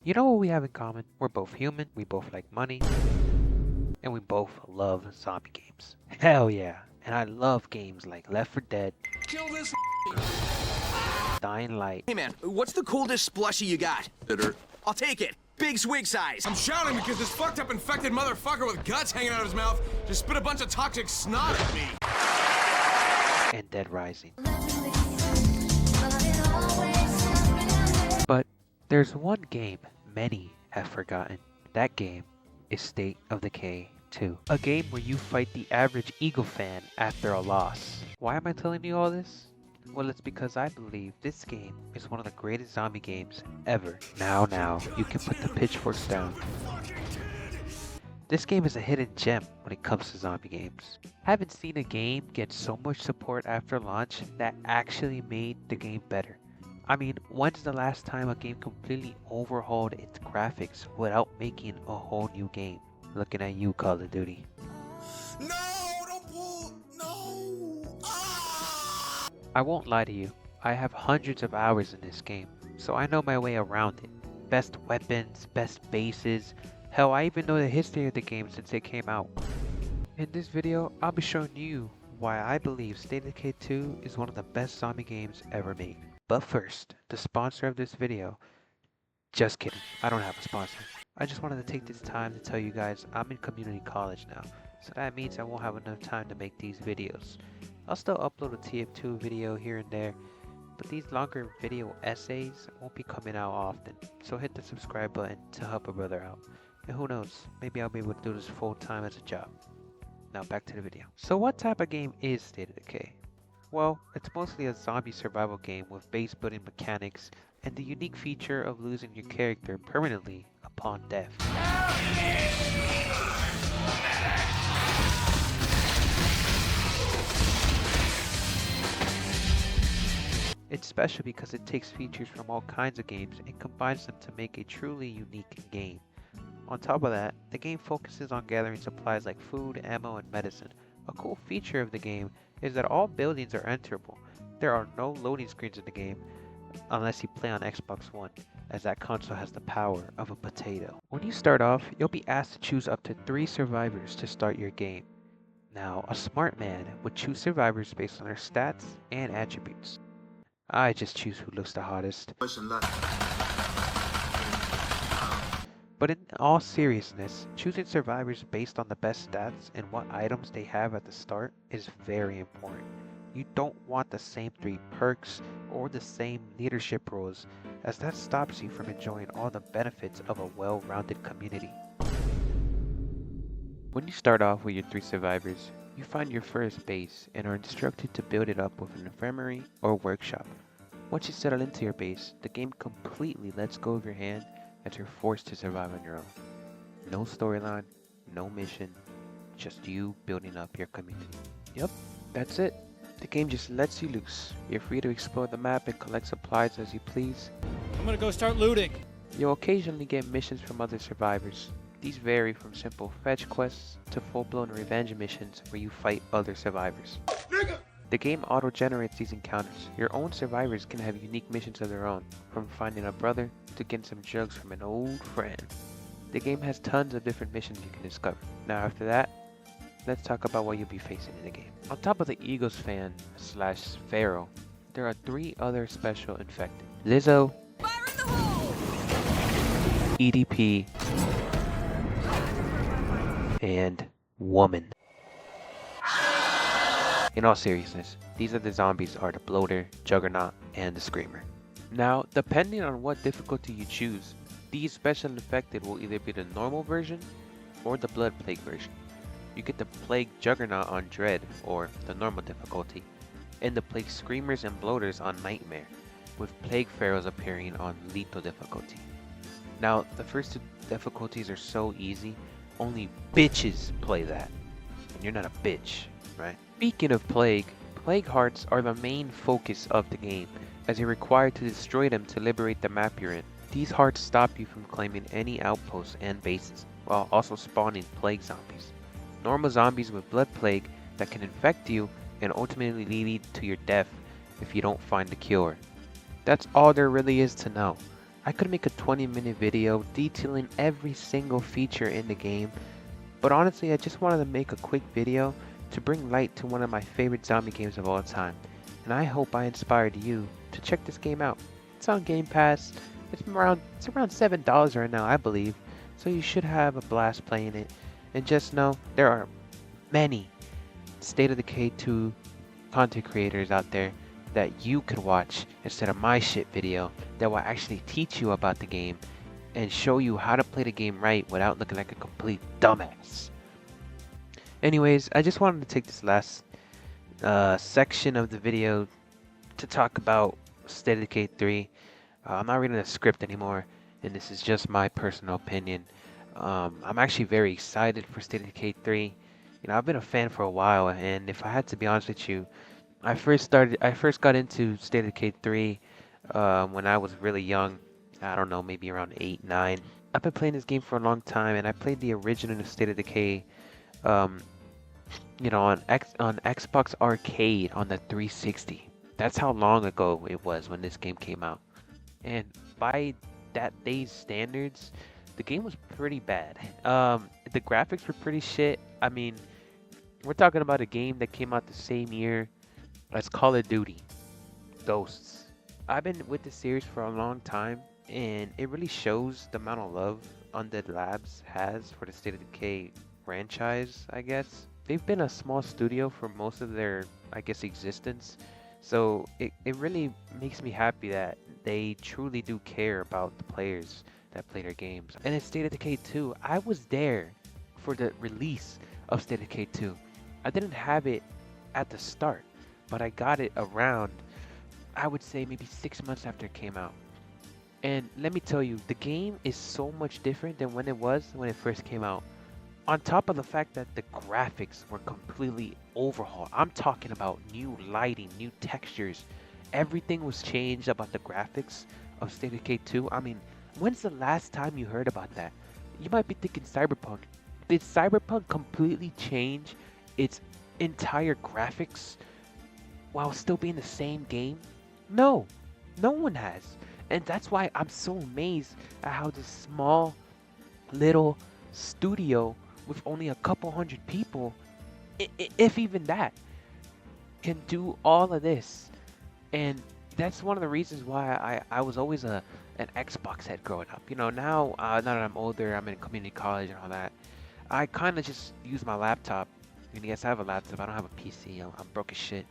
You know what we have in common? We're both human, we both like money, and we both love zombie games. Hell yeah. And I love games like Left 4 Dead, Kill this. Dying Light. Hey man, what's the coldest slushie you got? Bitter. I'll take it. Big swig size. I'm shouting because this fucked up infected motherfucker with guts hanging out of his mouth just spit a bunch of toxic snot at me. And Dead Rising. But there's one game many have forgotten. That game is State of Decay 2. A game where you fight the average Eagle fan after a loss. Why am I telling you all this? Well, it's because I believe this game is one of the greatest zombie games ever. Now, you can put the pitchforks down. This game is a hidden gem when it comes to zombie games. Haven't seen a game get so much support after launch that actually made the game better. I mean, when's the last time a game completely overhauled its graphics without making a whole new game? Looking at you, Call of Duty. No, don't pull. No. Ah! I won't lie to you, I have hundreds of hours in this game, so I know my way around it. Best weapons, best bases, hell, I even know the history of the game since it came out. In this video, I'll be showing you why I believe State of Decay 2 is one of the best zombie games ever made. But first, the sponsor of this video, just kidding, I don't have a sponsor. I just wanted to take this time to tell you guys I'm in community college now, so that means I won't have enough time to make these videos. I'll still upload a TF2 video here and there, but these longer video essays won't be coming out often, so hit the subscribe button to help a brother out. And who knows, maybe I'll be able to do this full time as a job. Now back to the video. So what type of game is State of Decay? Well, it's mostly a zombie survival game with base building mechanics and the unique feature of losing your character permanently upon death. It's special because it takes features from all kinds of games and combines them to make a truly unique game. On top of that, the game focuses on gathering supplies like food, ammo, and medicine. A cool feature of the game is that all buildings are enterable. There are no loading screens in the game unless you play on Xbox One, as that console has the power of a potato. When you start off, you'll be asked to choose up to 3 survivors to start your game. Now, a smart man would choose survivors based on their stats and attributes. I just choose who looks the hottest. But in all seriousness, choosing survivors based on the best stats and what items they have at the start is very important. You don't want the same 3 perks or the same leadership roles, as that stops you from enjoying all the benefits of a well-rounded community. When you start off with your 3 survivors, you find your first base and are instructed to build it up with an infirmary or workshop. Once you settle into your base, the game completely lets go of your hand as you're forced to survive on your own. No storyline, no mission, just you building up your community. Yep, that's it. The game just lets you loose. You're free to explore the map and collect supplies as you please. I'm gonna go start looting. You'll occasionally get missions from other survivors. These vary from simple fetch quests to full-blown revenge missions where you fight other survivors. The game auto-generates these encounters. Your own survivors can have unique missions of their own, from finding a brother to getting some drugs from an old friend. The game has tons of different missions you can discover. Now after that, let's talk about what you'll be facing in the game. On top of the Eagles fan / Pharaoh, there are 3 other special infected. Lizzo, Fire in the hole! EDP, and Woman. In all seriousness, these other zombies are the Bloater, Juggernaut, and the Screamer. Now, depending on what difficulty you choose, these special infected will either be the normal version or the Blood Plague version. You get the Plague Juggernaut on Dread, or the normal difficulty, and the Plague Screamers and Bloaters on Nightmare, with Plague Pharaohs appearing on lethal difficulty. Now, the first 2 difficulties are so easy, only bitches play that. And you're not a bitch, right? Speaking of Plague Hearts are the main focus of the game, as you're required to destroy them to liberate the map you're in. These hearts stop you from claiming any outposts and bases, while also spawning Plague zombies. Normal zombies with Blood Plague that can infect you and ultimately lead to your death if you don't find the cure. That's all there really is to know. I could make a 20-minute video detailing every single feature in the game, but honestly I just wanted to make a quick video to bring light to one of my favorite zombie games of all time, and I hope I inspired you to check this game out. It's on Game Pass. It's around $7 right now, I believe, so you should have a blast playing it. And just know there are many State of Decay 2 content creators out there that you could watch instead of my shit video that will actually teach you about the game and show you how to play the game right without looking like a complete dumbass. Anyways, I just wanted to take this last section of the video to talk about State of Decay 3. I'm not reading the script anymore, and this is just my personal opinion. I'm actually very excited for State of Decay 3. You know, I've been a fan for a while, and if I had to be honest with you, I first got into State of Decay 3 when I was really young. I don't know, maybe around 8, 9. I've been playing this game for a long time, and I played the original State of Decay, you know, on Xbox Arcade on the 360. That's how long ago it was when this game came out. And by that day's standards, the game was pretty bad. The graphics were pretty shit. I mean, we're talking about a game that came out the same year as Call of Duty Ghosts. I've been with the series for a long time, and it really shows the amount of love Undead Labs has for the State of Decay franchise, I guess. They've been a small studio for most of their, I guess, existence. So it really makes me happy that they truly do care about the players that play their games. And in State of Decay 2, I was there for the release of State of Decay 2. I didn't have it at the start, but I got it around, I would say maybe 6 months after it came out. And let me tell you, the game is so much different than when it first came out. On top of the fact that the graphics were completely overhauled. I'm talking about new lighting, new textures. Everything was changed about the graphics of State of Decay 2. I mean, when's the last time you heard about that? You might be thinking Cyberpunk. Did Cyberpunk completely change its entire graphics while still being the same game? No, no one has. And that's why I'm so amazed at how this small little studio with only a couple hundred people, if even that, can do all of this. And that's one of the reasons why I was always an Xbox head growing up. You know, now that I'm older, I'm in community college and all that, I kind of just use my laptop. I mean, yes, I have a laptop. I don't have a PC. I'm broke as shit.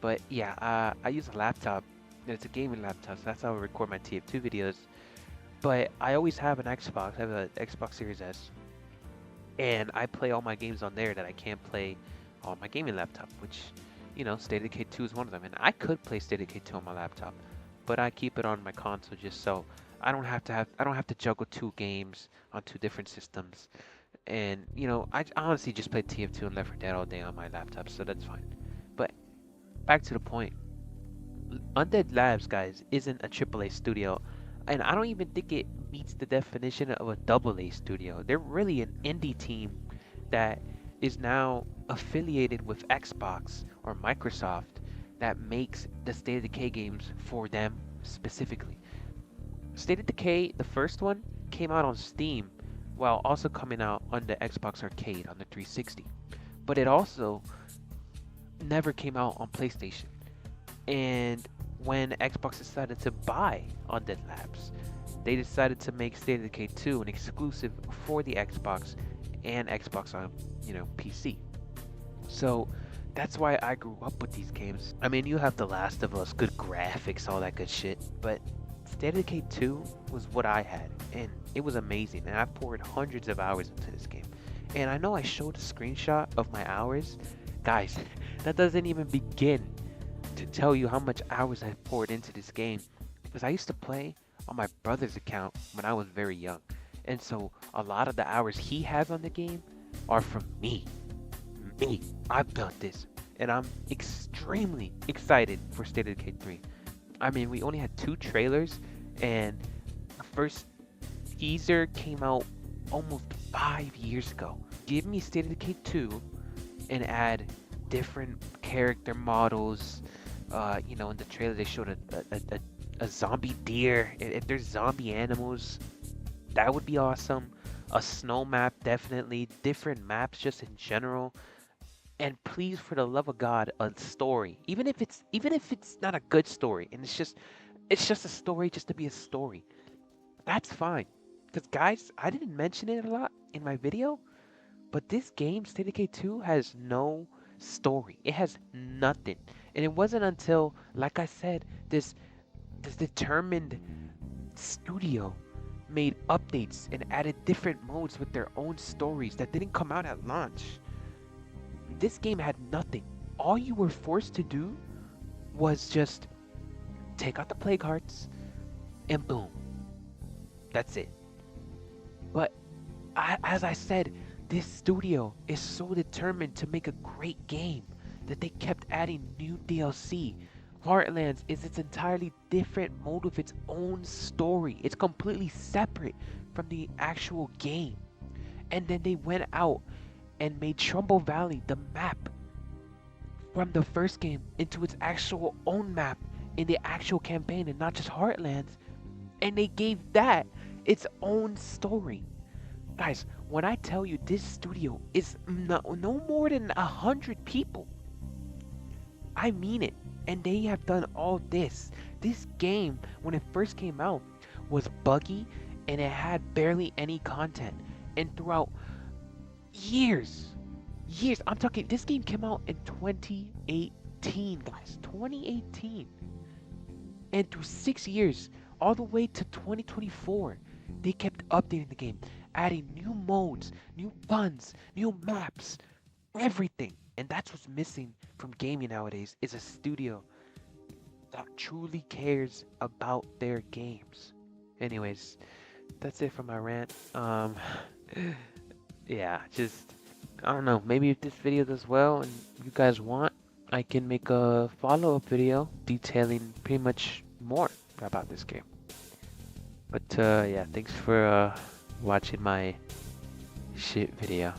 But yeah, I use a laptop. And it's a gaming laptop, so that's how I record my TF2 videos. But I always have an Xbox. I have an Xbox Series S. And I play all my games on there that I can't play on my gaming laptop, which, you know, State of Decay 2 is one of them. And I could play State of Decay 2 on my laptop, but I keep it on my console just so I don't have to juggle 2 games on 2 different systems. And, you know, I honestly just play TF2 and Left 4 Dead all day on my laptop, so that's fine. But back to the point. Undead Labs, guys, isn't a AAA studio, and I don't even think it meets the definition of a AA studio. They're really an indie team that is now affiliated with Xbox or Microsoft that makes the State of Decay games for them specifically. State of Decay, the first one, came out on Steam while also coming out on the Xbox Arcade on the 360. But it also never came out on PlayStation. And when Xbox decided to buy Undead Labs, they decided to make State of Decay 2 an exclusive for the Xbox and Xbox on, you know, PC. So that's why I grew up with these games. I mean, you have The Last of Us, good graphics, all that good shit, but State of Decay 2 was what I had, and it was amazing, and I poured hundreds of hours into this game. And I know I showed a screenshot of my hours. Guys, that doesn't even begin to tell you how much hours I poured into this game, because I used to play on my brother's account when I was very young, and so a lot of the hours he has on the game are from me. I built this, and I'm extremely excited for State of Decay 3. I mean, we only had 2 trailers, and the first teaser came out almost 5 years ago. Give me State of Decay 2 and add different character models. You know, in the trailer they showed a a zombie deer. If there's zombie animals, that would be awesome. A snow map, definitely. Different maps just in general. And please, for the love of God, a story. Even if it's not a good story, and it's just a story just to be a story. That's fine. Because guys, I didn't mention it a lot in my video, but this game, State of Decay 2, has no story. It has nothing. And it wasn't until, like I said, this determined studio made updates and added different modes with their own stories that didn't come out at launch. This game had nothing. All you were forced to do was just take out the plague hearts and boom, that's it. But as I said, this studio is so determined to make a great game that they kept adding new DLC. Heartlands is its entirely different mode with its own story. It's completely separate from the actual game. And then they went out and made Trumbull Valley the map from the first game into its actual own map in the actual campaign and not just Heartlands. And they gave that its own story. Guys, when I tell you this studio is no more than 100 people, I mean it. And they have done all this. This game, when it first came out, was buggy and it had barely any content. And throughout years, I'm talking, this game came out in 2018, guys. 2018. And through 6 years, all the way to 2024, they kept updating the game, adding new modes, new guns, new maps, everything. And that's what's missing from gaming nowadays, is a studio that truly cares about their games. Anyways, that's it for my rant. Yeah, just, I don't know, maybe if this video does well and you guys want, I can make a follow-up video detailing pretty much more about this game. But yeah, thanks for watching my shit video.